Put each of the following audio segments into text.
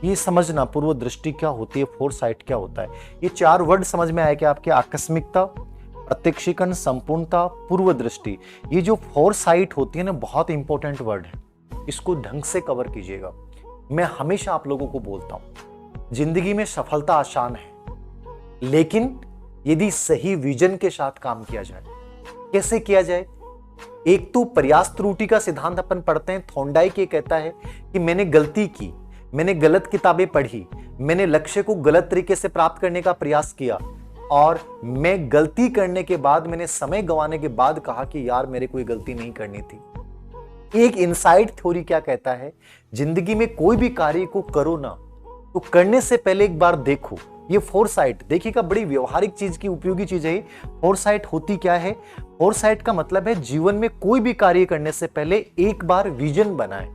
ये समझना पूर्व दृष्टि क्या होती है, फोरसाइट क्या होता है। ये 4 वर्ड समझ में आया कि आपके आकस्मिकता, प्रत्यक्षीकरण, संपूर्णता, पूर्व दृष्टि। ये जो फोरसाइट होती है ना, बहुत इंपॉर्टेंट वर्ड है, इसको ढंग से कवर कीजिएगा। मैं हमेशा आप लोगों को बोलता हूं, जिंदगी में सफलता आसान है, लेकिन यदि सही विजन के साथ काम किया जाए। कैसे किया जाए? एक तो प्रयास त्रुटि का सिद्धांत अपन पढ़ते हैं। थॉर्नडाइक ये कहता है कि मैंने गलती की, मैंने गलत किताबें पढ़ी, मैंने लक्ष्य को गलत तरीके से प्राप्त करने का प्रयास किया, और मैं गलती करने के बाद, मैंने समय गंवाने के बाद कहा कि यार मेरे को ये गलती नहीं करनी थी। एक इनसाइड थ्योरी क्या कहता है, जिंदगी में कोई भी कार्य को करो ना, तो करने से पहले एक बार देखो। ये फोरसाइट देखिएगा, बड़ी व्यवहारिक चीज की, उपयोगी चीज है। फोरसाइट होती क्या है? फोरसाइट का मतलब है जीवन में कोई भी कार्य करने से पहले एक बार विजन बनाएं,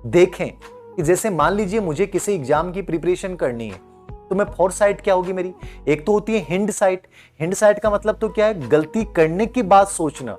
देखें कि जैसे मान लीजिए मुझे किसी एग्जाम की प्रिपरेशन करनी है, तो मैं फोरसाइट क्या होगी मेरी? एक तो होती है हिंडसाइट। हिंडसाइट का मतलब तो क्या है? गलती करने के बाद सोचना।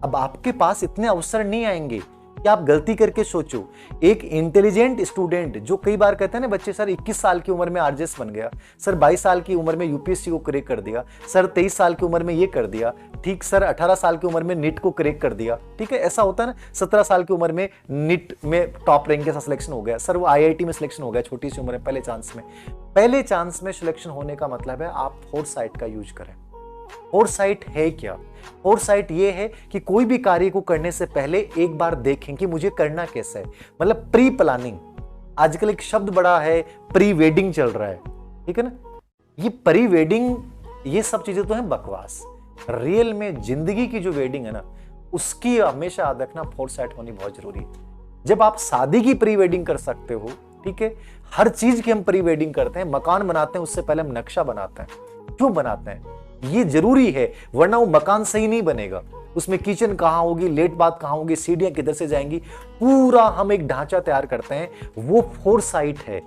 अब आपके पास इतने अवसर नहीं आएंगे कि आप गलती करके सोचो। एक इंटेलिजेंट स्टूडेंट जो कई बार कहते हैं ना बच्चे, सर 21 साल की उम्र में आरजेएस बन गया, सर 22 साल की उम्र में यूपीएससी को क्रैक कर दिया, सर 23 साल की उम्र में ये कर दिया, ठीक सर 18 साल की उम्र में नीट को क्रैक कर दिया, ठीक है, ऐसा होता है ना। 17 साल की उम्र में नीट में टॉप रैंक के साथ सिलेक्शन हो गया, सर वो आईआईटी में सिलेक्शन हो गया छोटी सी उम्र में, पहले चांस में। पहले चांस में सिलेक्शन होने का मतलब है आप फोरसाइट का यूज करें। फोरसाइट है क्या? फोरसाइट ये है कि कोई भी कार्य को करने से पहले एक बार देखें कि मुझे करना कैसा है, मतलब प्री प्लानिंग। आजकल एक शब्द बड़ा है, प्री वेडिंग चल रहा है, ठीक है ना। ये प्री वेडिंग, ये सब चीजें तो हैं बकवास। रियल में जिंदगी की जो वेडिंग है ना, उसकी हमेशा याद रखना फोरसाइट होनी बहुत जरूरी है। जब आप शादी की प्री वेडिंग कर सकते हो, ठीक है, हर चीज की हम प्री वेडिंग करते हैं, मकान बनाते हैं उससे पहले हम नक्शा बनाते हैं। क्यों बनाते हैं? ये जरूरी है, वरना वो मकान सही नहीं बनेगा। उसमें किचन कहां होगी, लेट बाथ कहां होगी, सीढ़ियां किधर से जाएंगी, पूरा हम एक ढांचा तैयार करते हैं। वो फोरसाइट है।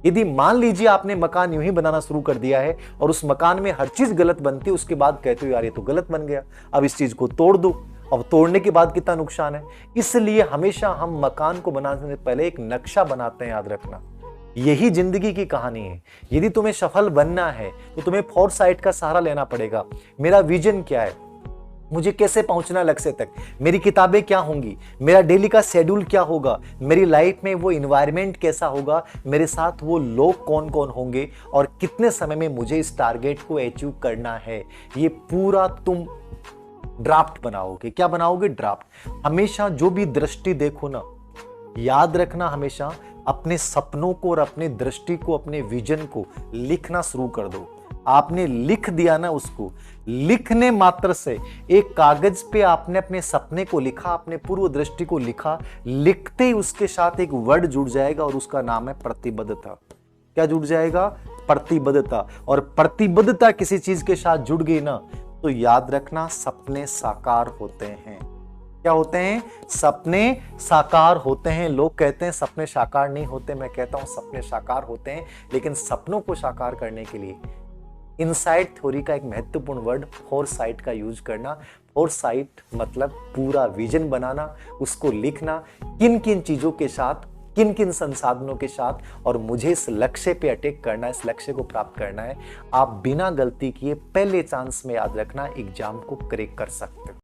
यदि मान लीजिए आपने मकान यूं ही बनाना शुरू कर दिया है और उस मकान में हर चीज गलत बनती है, उसके बाद कहते हो यार ये तो गलत बन गया, अब इस चीज को तोड़ दो। अब तोड़ने के बाद कितना नुकसान है। इसलिए हमेशा हम मकान को बनाने से पहले एक नक्शा बनाते हैं, याद रखना। यही जिंदगी की कहानी है। यदि तुम्हें सफल बनना है तो तुम्हें फोरसाइट का सहारा लेना पड़ेगा। मेरा विजन क्या है, मुझे कैसे पहुंचना लक्ष्य तक, मेरी किताबें क्या होंगी, मेरा डेली का शेड्यूल क्या होगा, मेरी लाइफ में वो इन्वायरमेंट कैसा होगा, मेरे साथ वो लोग कौन कौन होंगे, और कितने समय में मुझे इस टारगेट को अचीव करना है। ये पूरा तुम ड्राफ्ट बनाओगे। क्या बनाओगे? ड्राफ्ट। हमेशा जो भी दृष्टि देखो ना, याद रखना, हमेशा अपने सपनों को और अपनी दृष्टि को, अपने विजन को लिखना शुरू कर दो। आपने लिख दिया ना, उसको लिखने मात्र से, एक कागज पे आपने अपने सपने को लिखा, अपने पूर्व दृष्टि को लिखा, लिखते ही उसके साथ एक वर्ड जुड़ जाएगा और उसका नाम है प्रतिबद्धता। क्या जुड़ जाएगा? प्रतिबद्धता। और प्रतिबद्धता किसी चीज के साथ जुड़ गई ना, तो याद रखना सपने साकार होते हैं। क्या होते हैं? सपने साकार होते हैं। लोग कहते हैं सपने साकार नहीं होते, मैं कहता हूं सपने साकार होते हैं। लेकिन सपनों को साकार करने के लिए इनसाइड थ्योरी का एक महत्वपूर्ण वर्ड फोरसाइट का यूज करना। फोरसाइट मतलब पूरा विजन बनाना, उसको लिखना, किन किन चीजों के साथ, किन किन संसाधनों के साथ, और मुझे इस लक्ष्य पे अटैक करना है, इस लक्ष्य को प्राप्त करना है। आप बिना गलती किए पहले चांस में, याद रखना, एग्जाम को क्रैक कर सकते हो।